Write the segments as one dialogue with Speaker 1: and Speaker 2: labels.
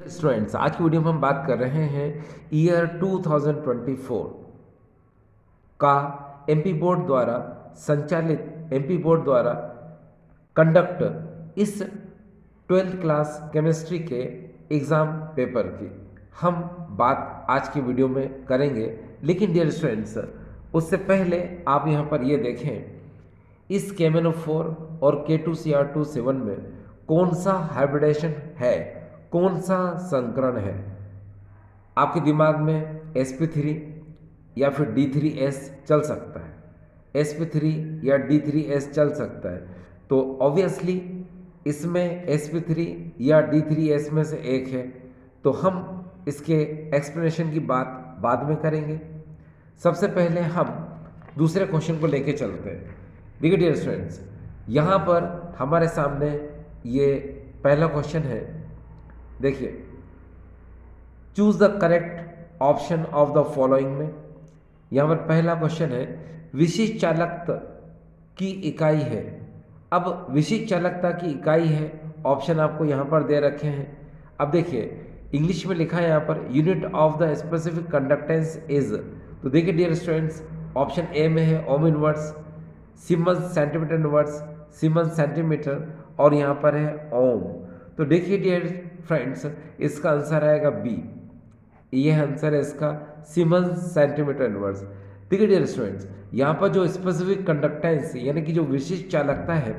Speaker 1: Students, आज की video में हम बात कर रहे हैं ईयर 2024 का एमपी बोर्ड द्वारा संचालित एमपी बोर्ड द्वारा कंडक्ट इस 12th क्लास केमिस्ट्री के एग्ज़ाम पेपर की हम बात आज की वीडियो में करेंगे। लेकिन डियर स्टूडेंट्स, उससे पहले आप यहाँ पर ये देखें इस KMnO4 और K2Cr2 7 में कौन सा हाइब्रिडेशन है, कौन सा संकरण है। आपके दिमाग में sp3 या फिर D3S चल सकता है, sp3 या D3S चल सकता है, तो ऑब्वियसली इसमें sp3 या D3S में से एक है, तो हम इसके एक्सप्लेनेशन की बात बाद में करेंगे। सबसे पहले हम दूसरे क्वेश्चन को लेके चलते हैं। देखिए डियर स्टूडेंट्स, यहाँ पर हमारे सामने ये पहला क्वेश्चन है। देखिए, choose the correct option of the following में यहाँ पर पहला क्वेश्चन है विशिष्ट चालकता की इकाई है। अब विशिष्ट चालकता की इकाई है, ऑप्शन आपको यहाँ पर दे रखे हैं। अब देखिए इंग्लिश में लिखा है यहाँ per unit of the specific conductance is, तो देखिए डियर स्टूडेंट्स ऑप्शन ए में है ohm inverse, siemens centimetre inverse, siemens centimetre, और यहाँ पर है ओम। तो देखिए डियर फ्रेंड्स, इसका आंसर आएगा बी, ये आंसर है इसका सीमेंस सेंटीमीटर इनवर्स। देखिए डियर स्टूडेंट्स, यहाँ पर जो स्पेसिफिक कंडक्टेंस यानी कि जो विशिष्ट चालकता है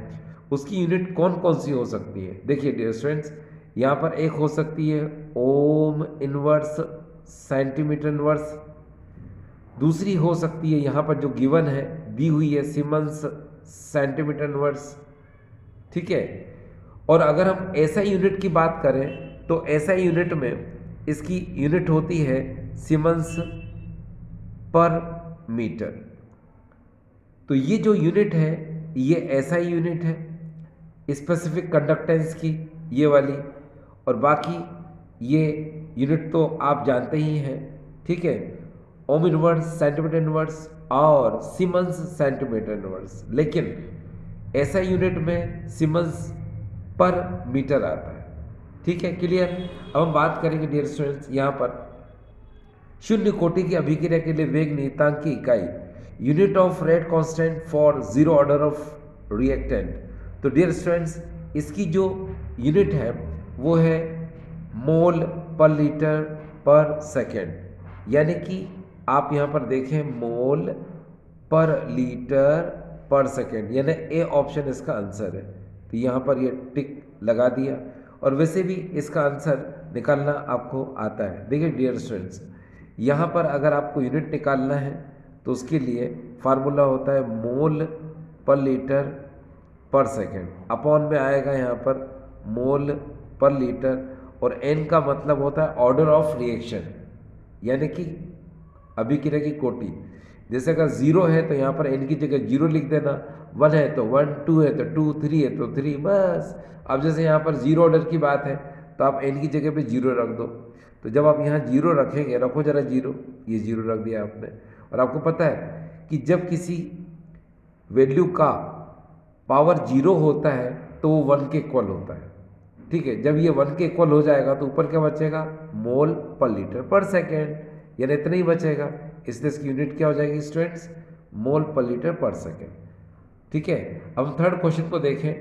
Speaker 1: उसकी यूनिट कौन कौन सी हो सकती है। देखिए डियर स्टूडेंट्स, यहाँ पर एक हो सकती है ओम इनवर्स सेंटीमीटर इनवर्स, दूसरी हो सकती है यहाँ पर जो गिवन है दी हुई है सीमेंस सेंटीमीटर इनवर्स, ठीक है। और अगर हम एसआई यूनिट की बात करें तो एसआई यूनिट में इसकी यूनिट होती है सीमेंस पर मीटर। तो ये जो यूनिट है ये एसआई यूनिट है स्पेसिफिक कंडक्टेंस की, ये वाली, और बाकी ये यूनिट तो आप जानते ही हैं, ठीक है, ओम इनवर्स सेंटीमीटर इनवर्स और सीमेंस सेंटीमीटर इनवर्स। लेकिन एसआई यूनिट में सीमेंस पर मीटर आता है, ठीक है, क्लियर। अब हम बात करेंगे डियर स्टूडेंट्स, यहाँ पर शून्य कोटि की अभिक्रिया के लिए वेग नियतांक की इकाई unit of rate constant for zero order of reactant. तो डियर स्टूडेंट्स, इसकी जो यूनिट है वो है मोल पर लीटर पर सेकेंड, यानी कि आप यहाँ पर देखें मोल पर लीटर पर सेकेंड, यानी ए ऑप्शन इसका आंसर है। तो यहाँ पर ये टिक लगा दिया, और वैसे भी इसका आंसर निकालना आपको आता है। देखिए डियर स्टूडेंट्स, यहाँ पर अगर आपको यूनिट निकालना है तो उसके लिए फार्मूला होता है मोल पर लीटर पर सेकेंड, अपॉन में आएगा यहाँ पर मोल पर लीटर, और एन का मतलब होता है ऑर्डर ऑफ रिएक्शन, यानी कि अभिक्रिया की कोटि। जैसे अगर जीरो है तो यहाँ पर एन की जगह जीरो लिख देना, वन है तो वन, टू है तो टू, थ्री है तो थ्री, बस। अब जैसे यहाँ पर जीरो ऑर्डर की बात है तो आप एन की जगह पे जीरो रख दो। तो जब आप यहाँ जीरो रखेंगे, रखो जरा जीरो, ये जीरो रख दिया आपने। और आपको पता है कि जब किसी वैल्यू का पावर जीरो होता है तो वो वन के इक्वल होता है, ठीक है। जब ये वन के इक्वल हो जाएगा तो ऊपर क्या बचेगा, मोल पर लीटर पर सेकेंड, यानी इतना ही बचेगा। इसलिए इसकी यूनिट क्या हो जाएगी स्टूडेंट्स, मोल पर लीटर पर सेकेंड, ठीक है। अब हम थर्ड क्वेश्चन को देखें।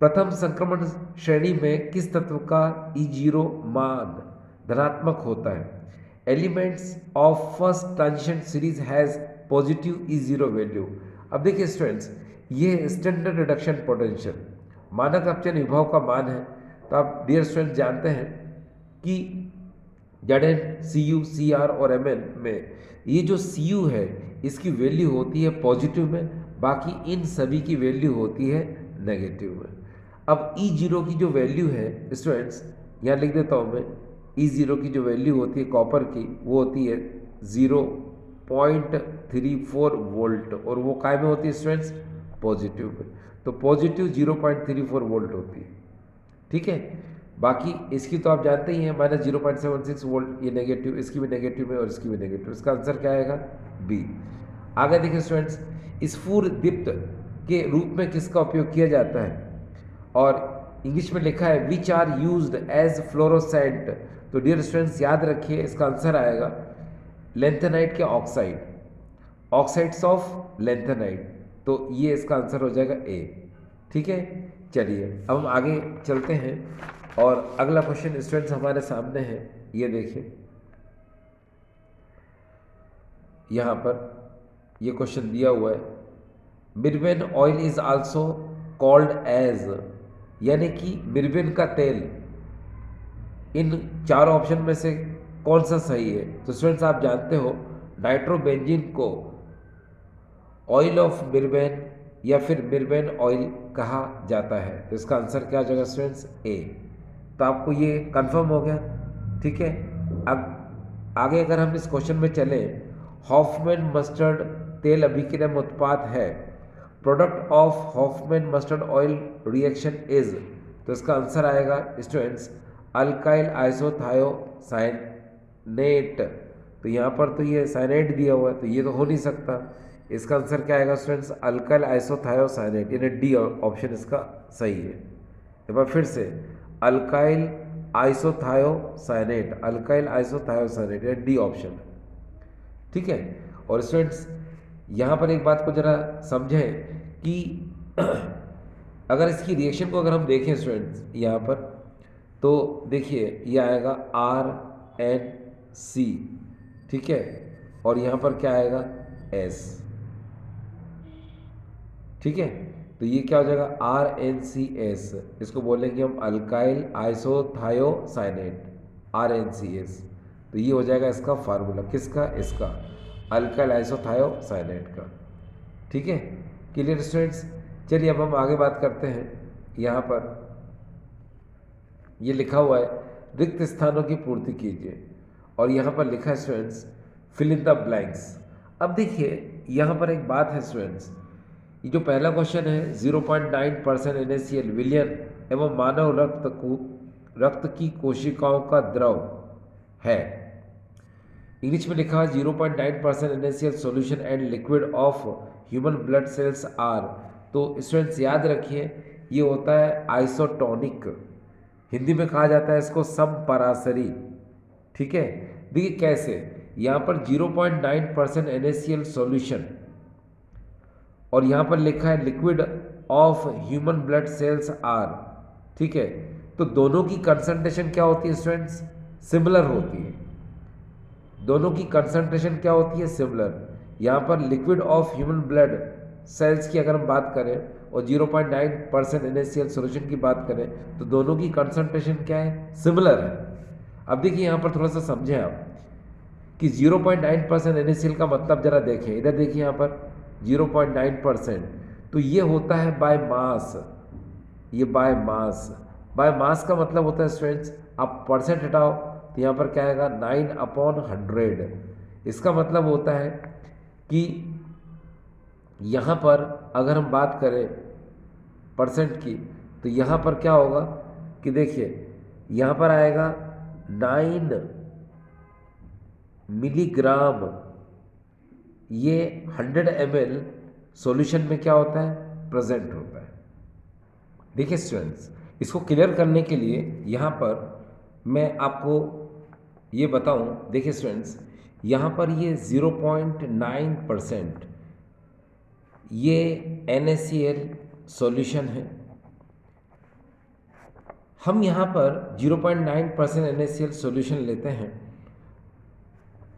Speaker 1: प्रथम संक्रमण श्रेणी में किस तत्व का E0 मान धनात्मक होता है। Elements of first transition series has positive E0 value. अब देखिए स्टूडेंट्स, ये स्टैंडर्ड रिडक्शन पोटेंशियल मानक अपचयन विभव का मान है। तो आप डियर स्टूडेंट जानते हैं कि Zn, Cu, Cr और Mn में ये जो Cu है इसकी वैल्यू होती है पॉजिटिव में, बाकी इन सभी की वैल्यू होती है नेगेटिव में। अब E0 की जो वैल्यू है स्टूडेंट्स, यहाँ लिख देता हूँ मैं, E0 की जो वैल्यू होती है कॉपर की वो होती है 0.34 वोल्ट, और वो काय में होती है स्टूडेंट्स, पॉजिटिव में। तो पॉजिटिव 0.34 वोल्ट होती है, ठीक है। बाकी इसकी तो आप जानते ही हैं माइनस 0.76 वोल्ट, ये नेगेटिव, इसकी भी नेगेटिव में और इसकी भी नेगेटिव। इसका आंसर क्या आएगा, बी। आगे देखिए स्टूडेंट्स, स्फुर दीप्त के रूप में किसका उपयोग किया जाता है, और इंग्लिश में लिखा है which are used as fluorescent, तो डियर स्टूडेंट्स याद रखिए इसका आंसर आएगा लेंथेनाइट के ऑक्साइड, ऑक्साइड्स ऑफ लेंथेनाइट, तो ये इसका आंसर हो जाएगा ए। ठीक है, चलिए अब हम आगे चलते हैं और अगला क्वेश्चन स्टूडेंट्स हमारे सामने है, ये देखिए यहाँ पर ये क्वेश्चन दिया हुआ है, mirbane oil is also called as, यानी कि मिर्बेन का तेल इन चारों ऑप्शन में से कौन सा सही है? तो स्टूडेंट्स आप जानते हो नाइट्रोबेंजीन को ऑयल ऑफ मिर्बेन या फिर मिर्बेन ऑयल कहा जाता है, तो इसका आंसर क्या हो जाएगा स्टूडेंट्स? ए। तो आपको ये कंफर्म हो गया। ठीक है, अब आगे अगर हम इस क्वेश्चन में चलें, हॉफमैन मस्टर्ड तेल अभिक्रिया उत्पाद है, product of Hoffmann mustard oil reaction is, तो इसका आंसर आएगा स्टूडेंट्स अल्काइल आइसोथायोसाइनेट। तो यहाँ पर तो ये साइनेट दिया हुआ है, तो ये तो हो नहीं सकता, इसका आंसर क्या आएगा स्टूडेंट्स? अल्काइल आइसोथायोसाइनेट, यानी डी ऑप्शन इसका सही है। एक बार फिर से अल्काइल आइसोथायोसाइनेट, अल्काइल आइसोथायोसाइनेट, यानी डी ऑप्शन। ठीक है, और स्टूडेंट्स यहाँ पर एक बात को जरा समझें कि अगर इसकी रिएक्शन को अगर हम देखें स्टूडेंट्स यहाँ पर, तो देखिए ये आएगा RNC, ठीक है, और यहाँ पर क्या आएगा? S। ठीक है, तो ये क्या हो जाएगा? RNCS, इसको बोलेंगे हम अल्काइल आइसोथायोसाइनेट, RNCS। तो ये हो जाएगा इसका फार्मूला, किसका? इसका, अल्काइल आइसोथायोसाइनेट का। ठीक है, क्लियर स्टूडेंट्स? चलिए अब हम आगे बात करते हैं। यहाँ पर ये लिखा हुआ है रिक्त स्थानों की पूर्ति कीजिए, और यहाँ पर लिखा है students fill in the blanks. अब देखिए यहाँ पर एक बात है स्टूडेंट्स, ये जो पहला क्वेश्चन है 0.9% NaCl विलयन एवं मानव रक्त की कोशिकाओं का द्रव है। इंग्लिश में लिखा है 0.9% NaCl solution and liquid of human blood cells are. तो स्टूडेंट्स याद रखिए ये होता है आइसोटोनिक, हिंदी में कहा जाता है इसको समपरासरी। ठीक है, देखिए कैसे, यहाँ पर 0.9% NaCl सॉल्यूशन और यहाँ पर लिखा है liquid of human blood cells are. ठीक है, तो दोनों की कंसंट्रेशन क्या होती है स्टूडेंट्स? सिमिलर होती है। दोनों की कंसंट्रेशन क्या होती है? सिमिलर। यहाँ पर liquid of human blood sales की अगर हम बात करें और 0.9% NaCl सॉल्यूशन की बात करें, तो दोनों की कंसंट्रेशन क्या है? सिमिलर है। अब देखिए यहाँ पर थोड़ा सा समझें आप कि 0.9% NaCl का मतलब जरा देखें, इधर देखिए यहाँ पर 0.9%, तो ये होता है बाय मास, ये बाय मास। बाय मास का मतलब होता है स्टूडेंट्स, आप परसेंट हटाओ तो यहाँ पर क्या आएगा? 9/100। इसका मतलब होता है कि यहाँ पर अगर हम बात करें परसेंट की, तो यहाँ पर क्या होगा कि देखिए यहाँ पर आएगा 9 मिलीग्राम, ये 100 ml सॉल्यूशन में क्या होता है? प्रेजेंट होता है। देखिए स्टूडेंट्स, इसको क्लियर करने के लिए यहाँ पर मैं आपको ये बताऊं, देखिए स्टूडेंट्स यहाँ पर ये 0.9% ये NaCl सॉल्यूशन है। हम यहाँ पर 0.9% NaCl सॉल्यूशन लेते हैं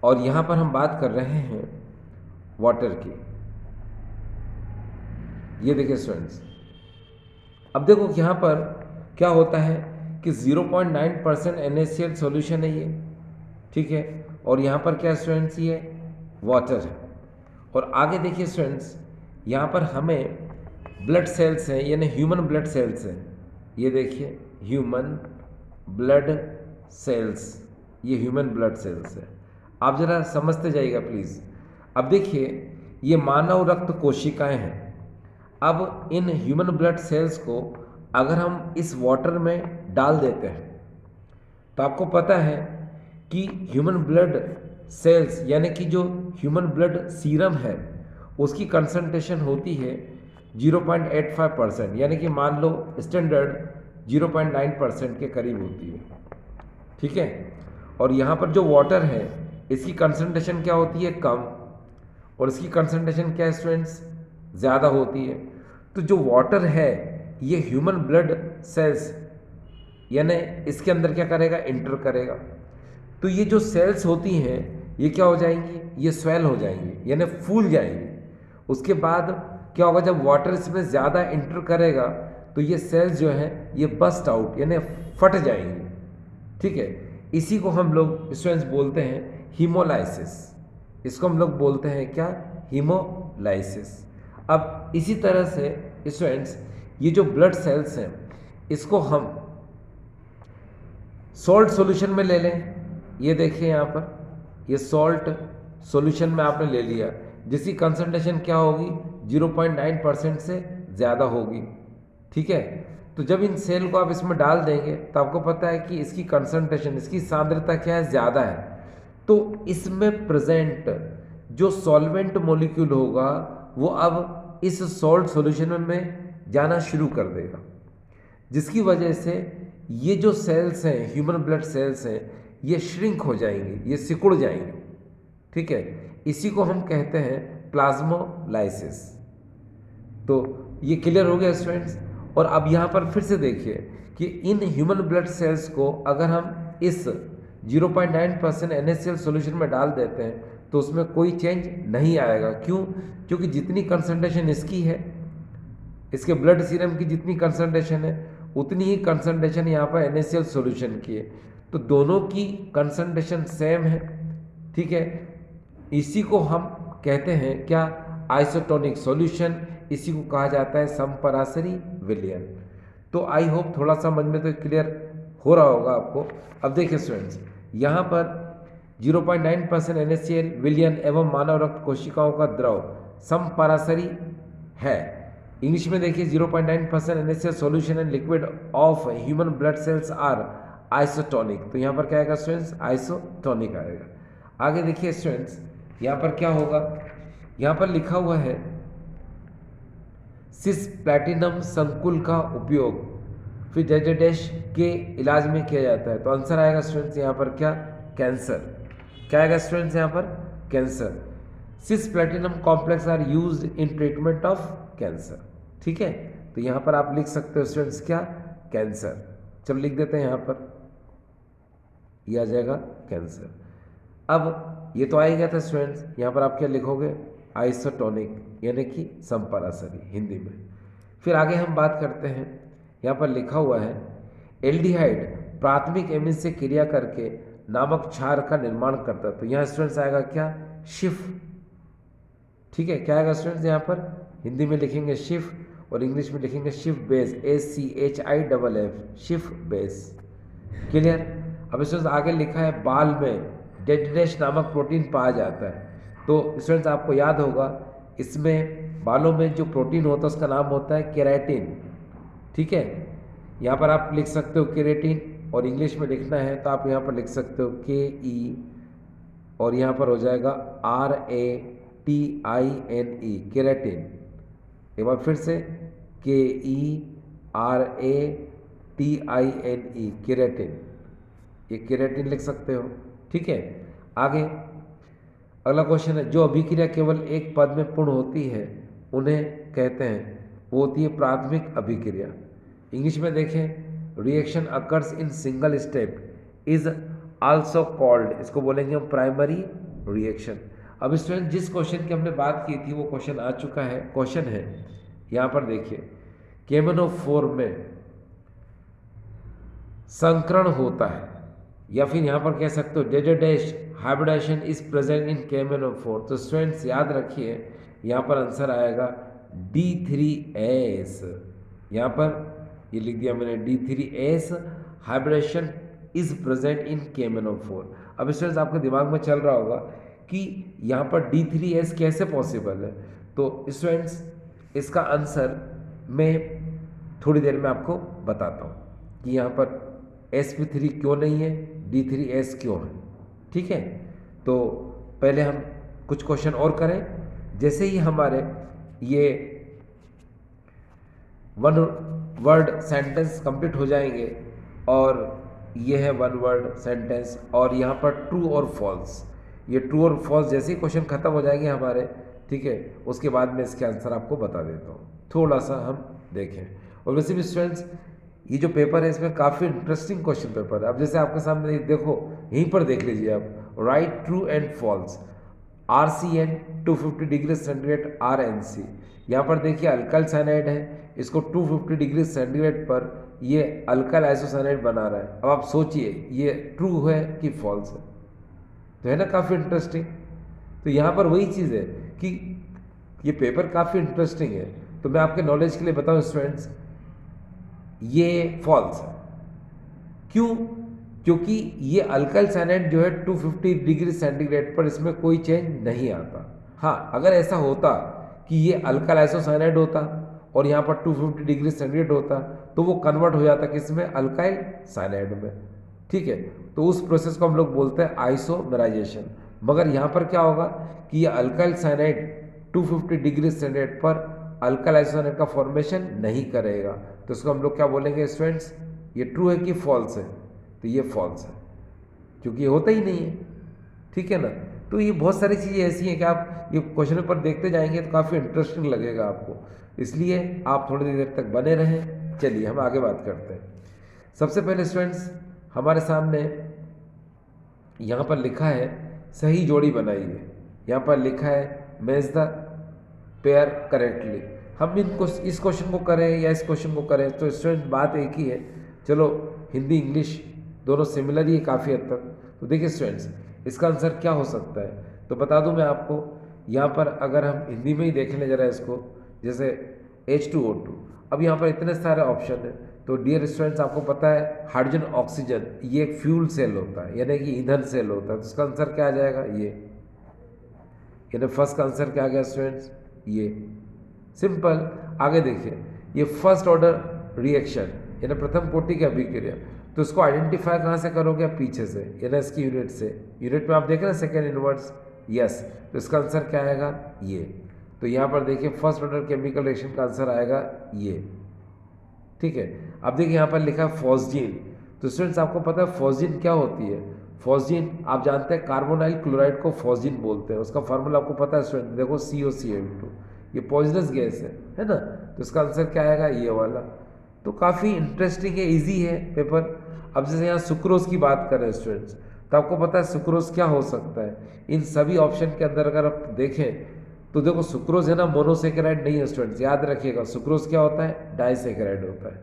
Speaker 1: और यहाँ पर हम बात कर रहे हैं वाटर की। ये देखिए स्टूडेंट्स, अब देखो यहाँ पर क्या होता है कि 0.9% NaCl सॉल्यूशन है ये, ठीक है, और यहाँ पर क्या स्टूडेंट्स? ये वाटर है। और आगे देखिए स्टूडेंट्स, यहाँ पर हमें ब्लड सेल्स हैं, यानी ह्यूमन ब्लड सेल्स हैं। ये देखिए ह्यूमन ब्लड सेल्स, ये ह्यूमन ब्लड सेल्स है। आप ज़रा समझते जाइएगा प्लीज़। अब देखिए ये मानव रक्त कोशिकाएं हैं। अब इन ह्यूमन ब्लड सेल्स को अगर हम इस वाटर में डाल देते हैं, तो आपको पता है कि ह्यूमन ब्लड सेल्स यानी कि जो ह्यूमन ब्लड सीरम है उसकी कंसंट्रेशन होती है 0.85%, यानी कि मान लो स्टैंडर्ड 0.9% के करीब होती है। ठीक है, और यहाँ पर जो वाटर है इसकी कंसंट्रेशन क्या होती है, कम, और इसकी कंसंट्रेशन क्या है स्टूडेंट्स, ज़्यादा होती है। तो जो वाटर है ये ह्यूमन ब्लड सेल्स यानी इसके अंदर क्या करेगा, इंटर करेगा। तो ये जो सेल्स होती हैं ये क्या हो जाएंगी, ये स्वेल हो जाएंगी यानी फूल जाएंगी। उसके बाद क्या होगा, जब वाटर इसमें ज़्यादा इंटर करेगा तो ये सेल्स जो हैं ये बस्ट आउट यानी फट जाएंगी। ठीक है, इसी को हम लोग स्टूडेंट्स बोलते हैं हीमोलाइसिस। इसको हम लोग बोलते हैं क्या, हीमोलाइसिस। अब इसी तरह से स्टूडेंट्स ये जो ब्लड सेल्स हैं इसको हम सॉल्ट सॉल्यूशन में ले लें। ये देखिए यहाँ पर ये सॉल्ट सॉल्यूशन में आपने ले लिया, जिसकी कंसंट्रेशन क्या होगी, 0.9% से ज़्यादा होगी। ठीक है, तो जब इन सेल को आप इसमें डाल देंगे तो आपको पता है कि इसकी कंसंट्रेशन, इसकी सांद्रता क्या है, ज़्यादा है। तो इसमें प्रेजेंट जो सॉल्वेंट मॉलिक्यूल होगा वो अब इस सॉल्ट सॉल्यूशन में जाना शुरू कर देगा, जिसकी वजह से ये जो सेल्स हैं, ह्यूमन ब्लड सेल्स हैं, ये श्रिंक हो जाएंगे, ये सिकुड़ जाएंगे। ठीक है, इसी को हम कहते हैं प्लाज्मोलाइसिस। तो ये क्लियर हो गया स्टूडेंट्स। और अब यहाँ पर फिर से देखिए कि इन ह्यूमन ब्लड सेल्स को अगर हम इस 0.9% NaCl सॉल्यूशन में डाल देते हैं तो उसमें कोई चेंज नहीं आएगा। क्यों? क्योंकि जितनी कंसंट्रेशन इसकी है, इसके ब्लड सीरम की जितनी कंसंट्रेशन है उतनी ही कंसंट्रेशन यहाँ पर NaCl सॉल्यूशन की है। तो दोनों की कंसंट्रेशन सेम है। ठीक है, इसी को हम कहते हैं क्या, आइसोटोनिक सॉल्यूशन। इसी को कहा जाता है समपरासरी विलयन। तो आई होप थोड़ा सा समझ में तो क्लियर हो रहा होगा आपको। अब देखिए स्टूडेंट्स, यहाँ पर 0.9% NaCl विलयन एवं मानव रक्त कोशिकाओं का द्रव समपरासरी है। इंग्लिश में देखिए 0.9% NaCl solution and liquid of human blood cells are isotonic. तो यहाँ पर क्या आएगा स्टूडेंट्स, आइसोटोनिक आएगा। आगे देखिए स्टूडेंट्स, यहाँ पर क्या होगा, यहाँ पर लिखा हुआ है सिस प्लैटिनम संकुल का उपयोग फिर डेश के इलाज में किया जाता है। तो आंसर आएगा स्टूडेंट्स यहाँ पर क्या, कैंसर। क्या आएगा स्टूडेंट्स यहाँ पर, cancer. Cis platinum complex are used in treatment of cancer. ठीक है, तो यहाँ पर आप लिख सकते हो स्टूडेंट्स क्या, कैंसर। चलो लिख देते हैं यहाँ पर, यह आ जाएगा कैंसर। अब ये तो आ ही गया था स्टूडेंट्स, यहाँ पर आप क्या लिखोगे, आइसोटोनिक यानी कि समपरासरी हिंदी में। फिर आगे हम बात करते हैं, यहाँ पर लिखा हुआ है एल्डिहाइड प्राथमिक एमिन से क्रिया करके नामक क्षार का निर्माण करता है। तो यहाँ स्टूडेंट्स आएगा क्या, शिफ। ठीक है, क्या आएगा स्टूडेंट्स, यहाँ पर हिंदी में लिखेंगे शिफ और इंग्लिश में लिखेंगे Schiff base, SCHIFF, Schiff base. Clear. अब स्टूडेंट्स आगे लिखा है बाल में डेड्रेश नामक प्रोटीन पाया जाता है। तो स्टूडेंट्स आपको याद होगा इसमें बालों में जो प्रोटीन होता है उसका नाम होता है केराटिन। ठीक है, यहाँ पर आप लिख सकते हो केराटिन, और इंग्लिश में लिखना है तो आप यहाँ पर लिख सकते हो KE, और यहाँ पर हो जाएगा RATINE, केराटिन। एक बार फिर से KERATINE, केराटिन, ये केराटिन लिख सकते हो। ठीक है, आगे अगला क्वेश्चन है, जो अभिक्रिया केवल एक पद में पूर्ण होती है उन्हें कहते हैं, वो होती है प्राथमिक अभिक्रिया। इंग्लिश में देखें, reaction occurs in single step is also called, इसको बोलेंगे हम प्राइमरी रिएक्शन। अब स्टूडेंट जिस क्वेश्चन की हमने बात की थी वो क्वेश्चन आ चुका है। क्वेश्चन है यहाँ पर देखिए, केमेनोफोर में संकरण होता है, या फिर यहाँ पर कह सकते हो डेडेडेश हाइब्रिडेशन इज प्रेजेंट इन केमेनोफोर। तो स्टूडेंट्स याद रखिए यहाँ पर आंसर आएगा D3S। यहाँ पर ये लिख दिया मैंने D3S hybridization is present in chromophore. अब स्टूडेंट्स आपके दिमाग में चल रहा होगा कि यहाँ पर D3S कैसे पॉसिबल है। तो स्टूडेंट्स इसका आंसर मैं थोड़ी देर में आपको बताता हूँ कि यहाँ पर sp3 क्यों नहीं है, D3S क्यों है। ठीक है, तो पहले हम कुछ क्वेश्चन और करें। जैसे ही हमारे ये वर्ड सेंटेंस कंप्लीट हो जाएंगे और ये है वन वर्ड सेंटेंस और यहाँ पर ट्रू और फॉल्स। ये ट्रू और फॉल्स जैसे ही क्वेश्चन खत्म हो जाएंगे हमारे, ठीक है, उसके बाद मैं इसके आंसर आपको बता देता हूँ। थोड़ा सा हम देखें। और वैसे भी स्टूडेंट्स ये जो पेपर है इसमें काफ़ी इंटरेस्टिंग क्वेश्चन पेपर है। अब जैसे आपके सामने देखो, यहीं पर देख लीजिए आप, right true and false, RCN 250 degree centigrade RNC। यहाँ पर देखिए अल्काइल साइनाइड है, इसको 250 डिग्री सेंटीग्रेड पर ये अल्काइल आइसोसाइनाइड बना रहा है। अब आप सोचिए ये ट्रू है कि फॉल्स है, तो है ना काफ़ी इंटरेस्टिंग। तो यहाँ पर वही चीज़ है कि ये पेपर काफ़ी इंटरेस्टिंग है। तो मैं आपके नॉलेज के लिए बताऊँ स्टूडेंट्स, ये फॉल्स है। क्यों? क्योंकि ये अल्काइल साइनाइड जो है 250 डिग्री सेंटीग्रेड पर इसमें कोई चेंज नहीं आता। हाँ, अगर ऐसा होता कि ये अल्काइल आइसोसाइनाइड होता और यहाँ पर 250 डिग्री सेंटीग्रेड होता तो वो कन्वर्ट हो जाता किसमें? अल्काइल साइनाइड में, ठीक है। तो उस प्रोसेस को हम लोग बोलते हैं आइसोमेराइजेशन। मगर यहाँ पर क्या होगा कि ये अल्काइल साइनाइड 250 डिग्री सेंटीग्रेड पर अल्काइल आइसोसाइनाइड का फॉर्मेशन नहीं करेगा। तो इसको हम लोग क्या बोलेंगे स्टूडेंट्स? ये ट्रू है कि फॉल्स है? तो ये फॉल्स है, क्योंकि ये होता ही नहीं है, ठीक है ना। तो ये बहुत सारी चीज़ें ऐसी हैं कि आप ये क्वेश्चन पेपर देखते जाएंगे तो काफ़ी इंटरेस्टिंग लगेगा आपको, इसलिए आप थोड़ी देर तक बने रहें। चलिए हम आगे बात करते हैं। सबसे पहले स्टूडेंट्स हमारे सामने यहाँ पर लिखा है सही जोड़ी बनाइए। यहाँ पर लिखा है मैच द पेयर करेक्टली। हम इनको इस क्वेश्चन को करें या इस क्वेश्चन को करें तो स्टूडेंट बात एक ही है। चलो हिंदी इंग्लिश दोनों सिमिलर ही है काफ़ी हद तक। तो देखिए स्टूडेंट्स इसका आंसर क्या हो सकता है, तो बता दूं मैं आपको। यहाँ पर अगर हम हिंदी में ही देख लें जरा इसको, जैसे H2O2, अब यहाँ पर इतने सारे ऑप्शन हैं। तो डियर स्टूडेंट्स आपको पता है हाइड्रोजन ऑक्सीजन ये एक फ्यूल सेल होता है, यानी कि ईंधन सेल होता है। तो इसका आंसर क्या आ जाएगा? ये, यानी फर्स्ट का आंसर क्या आ गया स्टूडेंट्स? ये सिंपल। आगे देखिए ये फर्स्ट ऑर्डर रिएक्शन यानी प्रथम कोटि की अभिक्रिया, तो इसको आइडेंटिफाई कहाँ से करोगे? आप पीछे से, यानी इसकी यूनिट से। यूनिट में आप देख रहे हैं सेकेंड इनवर्स, यस। तो इसका आंसर क्या आएगा? ये। तो यहाँ पर देखिए फर्स्ट ऑर्डर केमिकल रिएक्शन का आंसर आएगा ये, ठीक है। अब देखिए यहाँ पर लिखा है फॉस्जीन। तो स्टूडेंट्स आपको पता है फॉस्जीन क्या होती है? फॉस्जीन आप जानते हैं कार्बोनाइल क्लोराइड को फॉस्जीन बोलते हैं। उसका फार्मूला आपको पता है स्टूडेंट, देखो COCl2। ये पॉइजनस गैस है ना। तो इसका आंसर क्या आएगा? ये वाला। तो काफ़ी इंटरेस्टिंग है, इजी है पेपर। अब जैसे यहाँ सुक्रोज की बात करें स्टूडेंट्स, तो आपको पता है सुक्रोज क्या हो सकता है? इन सभी ऑप्शन के अंदर अगर आप देखें तो देखो सुक्रोज है ना मोनोसेकेराइड नहीं है स्टूडेंट्स, याद रखिएगा। सुक्रोज क्या होता है? डाइसेकेराइड होता है।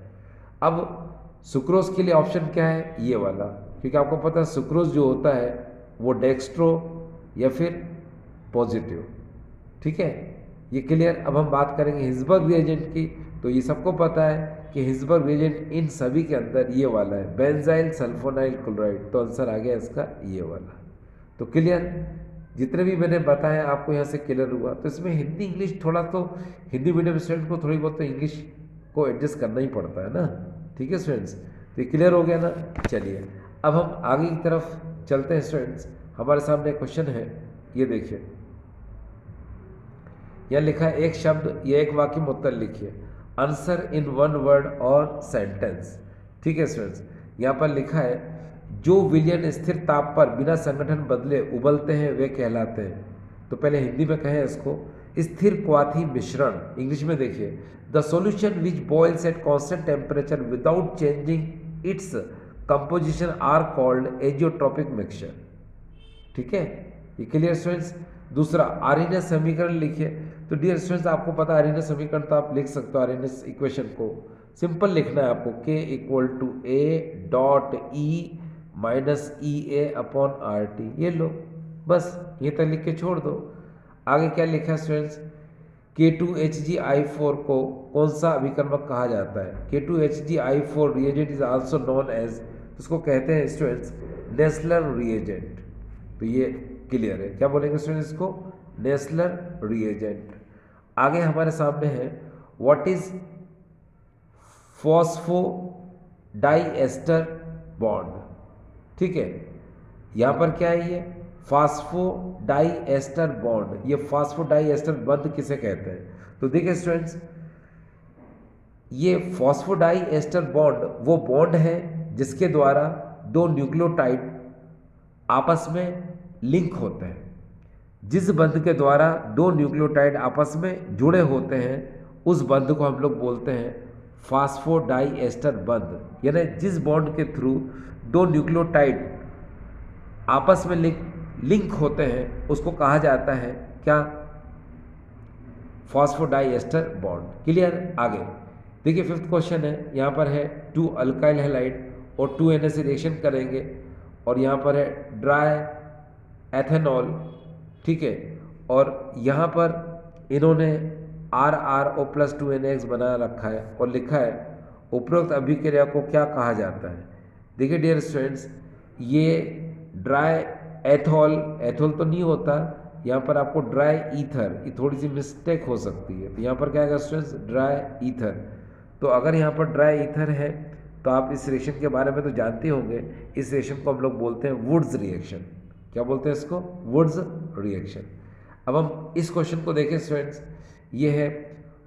Speaker 1: अब सुक्रोज के लिए ऑप्शन क्या है? ये वाला, क्योंकि आपको पता है सुक्रोज जो होता है वो डेक्स्ट्रो या फिर पॉजिटिव, ठीक है। ये क्लियर। अब हम बात करेंगे हिल्सबर्ग रिएजेंट की। तो ये सबको पता है कि हिल्सबर्ग रिएजेंट इन सभी के अंदर ये वाला है, बेंजाइल सल्फोनाइल क्लोराइड। तो आंसर आ गया इसका ये वाला। तो क्लियर, जितने भी मैंने बताया आपको यहाँ से क्लियर हुआ। तो इसमें हिंदी इंग्लिश थोड़ा, तो हिंदी मीडियम स्टूडेंट को थोड़ी बहुत तो इंग्लिश को एडजस्ट करना ही पड़ता है ना, ठीक है स्टूडेंट्स। तो ये क्लियर हो गया ना। चलिए अब हम आगे की तरफ चलते हैं स्टूडेंट्स। हमारे सामने क्वेश्चन है, ये देखिए यहाँ लिखा है एक शब्द या एक वाक्य में उत्तर लिखिए, आंसर इन वन वर्ड और सेंटेंस, ठीक है स्टूडेंट्स। यहाँ पर लिखा है जो विलयन स्थिर ताप पर बिना संगठन बदले उबलते हैं वे कहलाते हैं। तो पहले हिंदी में कहें इसको, स्थिर क्वाथी मिश्रण। इंग्लिश में देखिए the solution which boils at constant temperature without changing its composition are called azeotropic mixture, ठीक है। ये क्लियर स्टूडेंट्स। दूसरा आर्यनस समीकरण लिखिए। तो डियर स्टूडेंट्स आपको पता है आर्यनस समीकरण तो आप लिख सकते हो। आर्यनस इक्वेशन को सिंपल लिखना है आपको, K = A dot E minus EA/RT। ये लो, बस ये तक लिख के छोड़ दो। आगे क्या लिखा है स्टूडेंट्स? K2HgI4 को कौन सा अभिकर्मक कहा जाता है? K2HgI4 reagent is also known as, उसको कहते हैं स्टूडेंट्स नेस्लर रिएजेंट। तो ये क्लियर है, क्या बोलेंगे स्टूडेंट्स को? Nessler reagent. आगे हमारे सामने है व्हाट इज फॉस्फोडाइएस्टर बॉन्ड, ठीक है। यहाँ पर क्या है? ये फास्फोडाइएस्टर बॉन्ड। ये फास्फोडाइएस्टर बंध किसे कहते हैं? तो देखिए स्टूडेंट्स ये फॉस्फोडाई एस्टर बॉन्ड वो बॉन्ड है जिसके द्वारा दो न्यूक्लियोटाइड आपस में लिंक होते हैं। जिस बंध के द्वारा दो न्यूक्लियोटाइड आपस में जुड़े होते हैं उस बंध को हम लोग बोलते हैं फास्फोडाई एस्टर बंध। यानी जिस बॉन्ड के थ्रू दो न्यूक्लियोटाइड आपस में लिंक होते हैं उसको कहा जाता है क्या? फॉस्फोडाई एस्टर बॉन्ड। क्लियर? आगे देखिए फिफ्थ क्वेश्चन है, यहाँ पर है 2 अल्काइल हैलाइड और 2 NH से रिएक्शन करेंगे और यहाँ पर है ड्राई एथेनॉल, ठीक है। और यहाँ पर इन्होंने RrO+2NX बना रखा है और लिखा है उपरोक्त अभिक्रिया को क्या कहा जाता है। देखिए डियर स्टूडेंट्स, ये ड्राई एथोल तो नहीं होता, यहाँ पर आपको ड्राई ईथर, ये थोड़ी सी मिस्टेक हो सकती है। तो यहाँ पर क्या है स्टूडेंट्स? Dry ether. तो अगर यहाँ पर ड्राई ईथर है तो आप इस रिएक्शन के बारे में तो जानते होंगे। इस रिएक्शन को हम लोग बोलते हैं वुड्स रिएक्शन। क्या बोलते हैं इसको? Wurtz reaction. अब हम इस क्वेश्चन को देखें स्टूडेंट्स, ये है